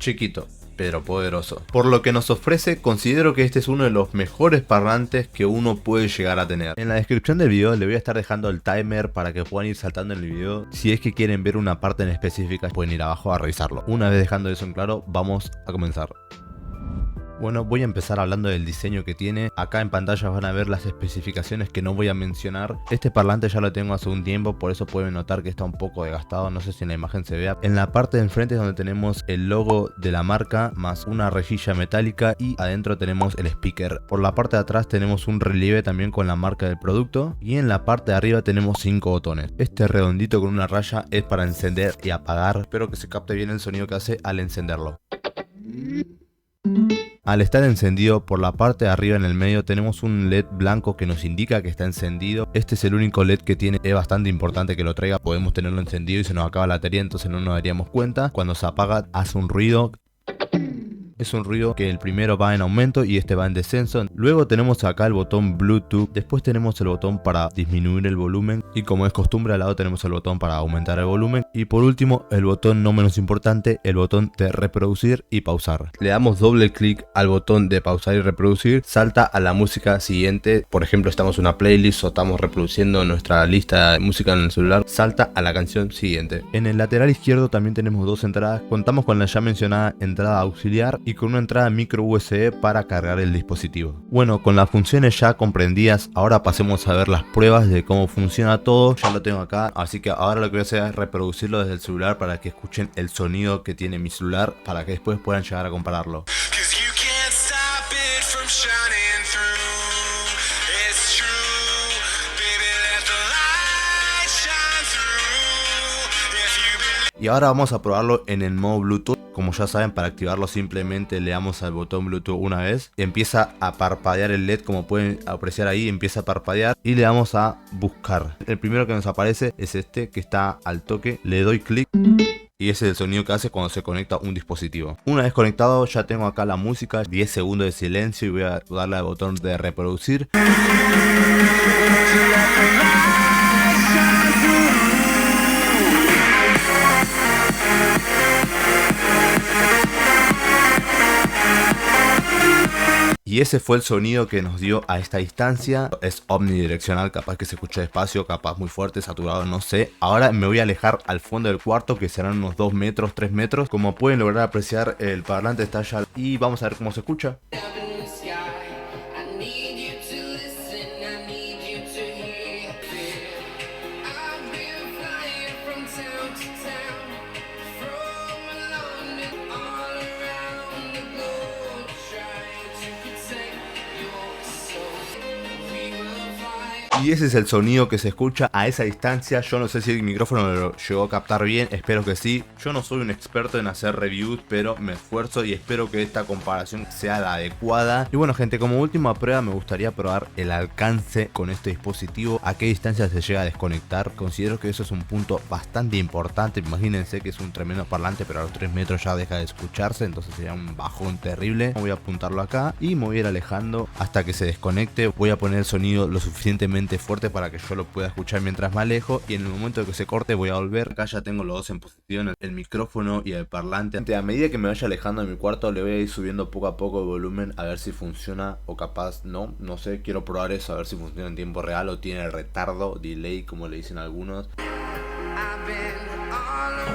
chiquito, pero poderoso. Por lo que nos ofrece, considero que este es uno de los mejores parlantes que uno puede llegar a tener. En la descripción del video le voy a estar dejando el timer para que puedan ir saltando en el video. Si es que quieren ver una parte en específica, pueden ir abajo a revisarlo. Una vez dejando eso en claro, vamos a comenzar. Bueno, voy a empezar hablando del diseño que tiene. Acá en pantalla van a ver las especificaciones que no voy a mencionar. Este parlante ya lo tengo hace un tiempo, por eso pueden notar que está un poco desgastado. No sé si en la imagen se vea. En la parte de enfrente es donde tenemos el logo de la marca, más una rejilla metálica, y adentro tenemos el speaker. Por la parte de atrás tenemos un relieve también con la marca del producto. Y en la parte de arriba tenemos 5 botones. Este redondito con una raya es para encender y apagar. Espero que se capte bien el sonido que hace al encenderlo. Al estar encendido, por la parte de arriba en el medio tenemos un LED blanco que nos indica que está encendido. Este es el único LED que tiene, es bastante importante que lo traiga. Podemos tenerlo encendido y se nos acaba la batería, entonces no nos daríamos cuenta. Cuando se apaga hace un ruido. Es un ruido que el primero va en aumento y este va en descenso. Luego tenemos acá el botón Bluetooth. Después tenemos el botón para disminuir el volumen. Y como es costumbre, al lado tenemos el botón para aumentar el volumen. Y por último, el botón no menos importante, el botón de reproducir y pausar. Le damos doble clic al botón de pausar y reproducir. Salta a la música siguiente. Por ejemplo, estamos en una playlist o estamos reproduciendo nuestra lista de música en el celular. Salta a la canción siguiente. En el lateral izquierdo también tenemos dos entradas. Contamos con la ya mencionada entrada auxiliar y con una entrada micro USB para cargar el dispositivo. Bueno, con las funciones ya comprendidas, ahora pasemos a ver las pruebas de cómo funciona todo. Ya lo tengo acá, así que ahora lo que voy a hacer es reproducirlo desde el celular para que escuchen el sonido que tiene mi celular, para que después puedan llegar a compararlo. Y ahora vamos a probarlo en el modo Bluetooth. Como ya saben, para activarlo simplemente le damos al botón Bluetooth una vez. Empieza a parpadear el LED, como pueden apreciar ahí, empieza a parpadear. Y le damos a buscar. El primero que nos aparece es este, que está al toque. Le doy clic. Y ese es el sonido que hace cuando se conecta un dispositivo. Una vez conectado, ya tengo acá la música. 10 segundos de silencio y voy a darle al botón de reproducir. Y ese fue el sonido que nos dio a esta distancia. Es omnidireccional, capaz que se escucha despacio, capaz muy fuerte, saturado, no sé. Ahora me voy a alejar al fondo del cuarto, que serán unos 2 metros, 3 metros. Como pueden lograr apreciar, el parlante está allá. Y vamos a ver cómo se escucha. Y ese es el sonido que se escucha a esa distancia. Yo no sé si el micrófono lo llegó a captar bien, espero que sí. Yo no soy un experto en hacer reviews, pero me esfuerzo y espero que esta comparación sea la adecuada. Y bueno, gente, como última prueba me gustaría probar el alcance con este dispositivo. A qué distancia se llega a desconectar. Considero que eso es un punto bastante importante. Imagínense que es un tremendo parlante, pero a los 3 metros ya deja de escucharse, entonces sería un bajón terrible. Voy a apuntarlo acá y me voy a ir alejando hasta que se desconecte. Voy a poner el sonido lo suficientemente fuerte para que yo lo pueda escuchar mientras me alejo, y en el momento de que se corte voy a volver. Acá ya tengo los dos en posición, el micrófono y el parlante. A medida que me vaya alejando de mi cuarto le voy a ir subiendo poco a poco el volumen, a ver si funciona o capaz no sé, quiero probar eso, a ver si funciona en tiempo real o tiene retardo, delay como le dicen algunos. Vamos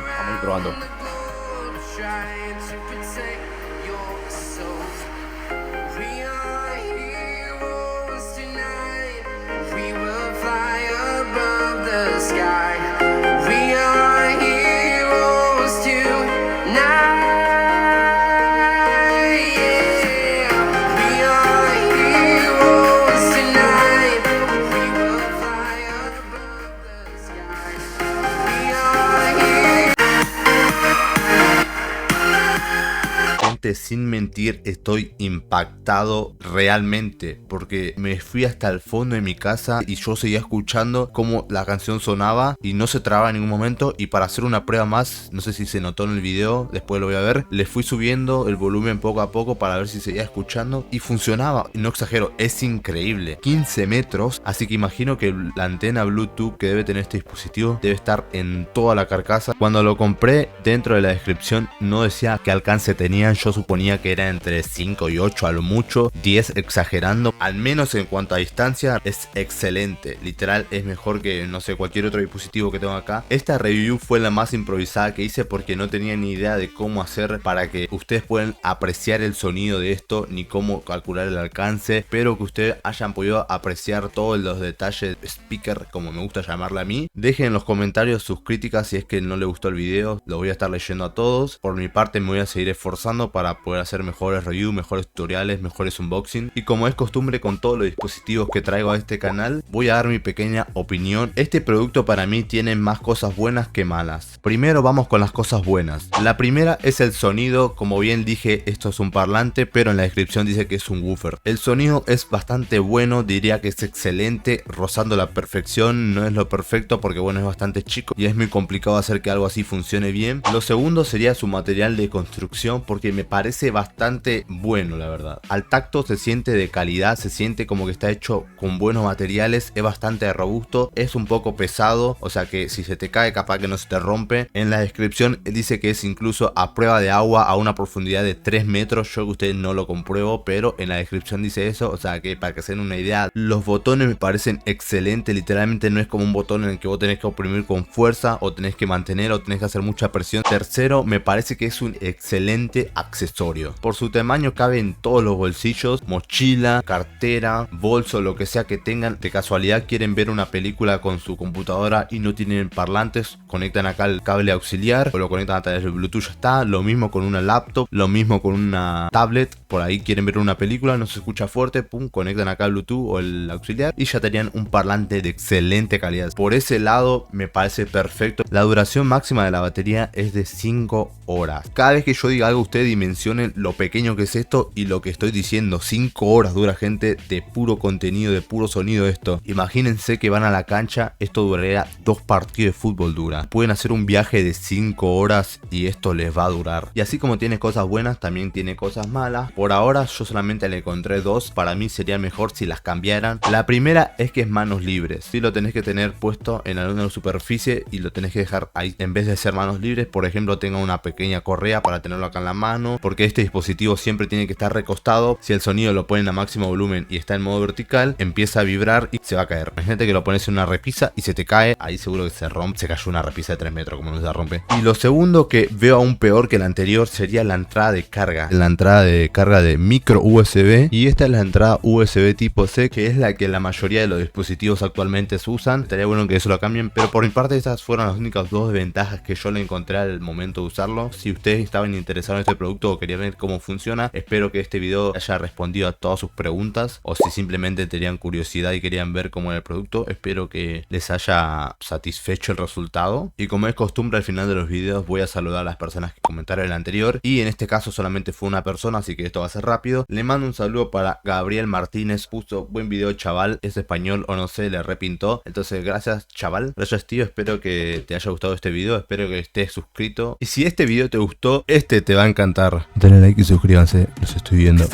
a ir probando. gente, sin mentir, estoy impactado realmente, porque me fui hasta el fondo de mi casa y yo seguía escuchando cómo la canción sonaba y no se trababa en ningún momento. Y para hacer una prueba más, no sé si se notó en el video, después lo voy a ver, le fui subiendo el volumen poco a poco para ver si seguía escuchando y funcionaba. No exagero, es increíble. 15 metros, así que imagino que la antena Bluetooth que debe tener este dispositivo debe estar en toda la carcasa. Cuando lo compré, dentro de la descripción no decía qué alcance tenían, yo suponía que era entre 5 y 8 a lo mucho, 10 exagerando. Al menos en cuanto a distancia es excelente, literal es mejor que no sé cualquier otro dispositivo que tengo acá. Esta review fue la más improvisada que hice porque no tenía ni idea de cómo hacer para que ustedes puedan apreciar el sonido de esto, ni cómo calcular el alcance. Espero que ustedes hayan podido apreciar todos los detalles speaker, como me gusta llamarla a mí. Dejen en los comentarios sus críticas si es que no les gustó el video, lo voy a estar leyendo a todos. Por mi parte me voy a seguir esforzando para poder hacer mejores reviews, mejores tutoriales, mejores unboxing. Y como es costumbre con todos los dispositivos que traigo a este canal, voy a dar mi pequeña opinión. Este producto para mí tiene más cosas buenas que malas. Primero vamos con las cosas buenas. La primera es el sonido. Como bien dije, esto es un parlante, pero en la descripción dice que es un woofer. El sonido es bastante bueno, diría que es excelente, rozando la perfección. No es lo perfecto porque bueno, es bastante chico y es muy complicado hacer que algo así funcione bien. Lo segundo sería su material de construcción, porque me parece bastante bueno, la verdad. Al tacto se siente de calidad, se siente como que está hecho con buenos materiales, es bastante robusto, es un poco pesado, o sea que si se te cae capaz que no se te rompe. En la descripción dice que es incluso a prueba de agua a una profundidad de 3 metros, yo que ustedes no lo compruebo, pero en la descripción dice eso, o sea que para que se den una idea. Los botones me parecen excelentes, literalmente no es como un botón en el que vos tenés que oprimir con fuerza o tenés que mantener o tenés que hacer mucha presión. Tercero, me parece que es un excelente accesorio. Por su tamaño cabe en todos los bolsillos, mochila, cartera, bolso, lo que sea que tengan. De casualidad quieren ver una película con su computadora y no tienen parlantes, conectan acá el cable auxiliar o lo conectan a través del Bluetooth, ya está. Lo mismo con una laptop, lo mismo con una tablet. Por ahí quieren ver una película, no se escucha fuerte, pum, conectan acá el Bluetooth o el auxiliar y ya tenían un parlante de excelente calidad. Por ese lado me parece perfecto. La duración máxima de la batería es de 5 horas. Cada vez que yo diga algo, ustedes dimensionen lo pequeño que es esto y lo que estoy diciendo. 5 horas dura, gente, de puro contenido, de puro sonido esto. Imagínense que van a la cancha, esto duraría 2 partidos de fútbol dura. Pueden hacer un viaje de 5 horas y esto les va a durar. Y así como tiene cosas buenas, también tiene cosas malas. Por ahora yo solamente le encontré 2. Para mí sería mejor si las cambiaran. La primera es que es manos libres. Si lo tenés que tener puesto en alguna superficie y lo tenés que dejar ahí. En vez de ser manos libres, por ejemplo, tenga una pequeña correa para tenerlo acá en la mano, porque este dispositivo siempre tiene que estar recostado. Si el sonido lo ponen a máximo volumen y está en modo vertical, empieza a vibrar y se va a caer. Imagínate que lo pones en una repisa y se te cae, ahí seguro que se rompe. Se cayó una repisa de 3 metros, como no se rompe. Y lo segundo que veo aún peor que la anterior sería la entrada de carga. La entrada de carga de micro USB, y esta es la entrada USB tipo C, que es la que la mayoría de los dispositivos actualmente se usan. Estaría bueno que eso lo cambien, pero por mi parte esas fueron las únicas 2 desventajas que yo le encontré al momento de usarlo. Si ustedes estaban interesados en este producto o querían ver cómo funciona, espero que este video haya respondido a todas sus preguntas, o si simplemente tenían curiosidad y querían ver cómo era el producto, espero que les haya satisfecho el resultado. Y como es costumbre, al final de los videos voy a saludar a las personas que comentaron el anterior, y en este caso solamente fue una persona, así que esto va a ser rápido. Le mando un saludo para Gabriel Martínez, puso buen video chaval, es español o no sé, le repintó. Entonces gracias chaval, gracias tío, espero que te haya gustado este video, espero que estés suscrito. Y si este video te gustó, este te va a encantar. Dale like y suscríbanse, los estoy viendo.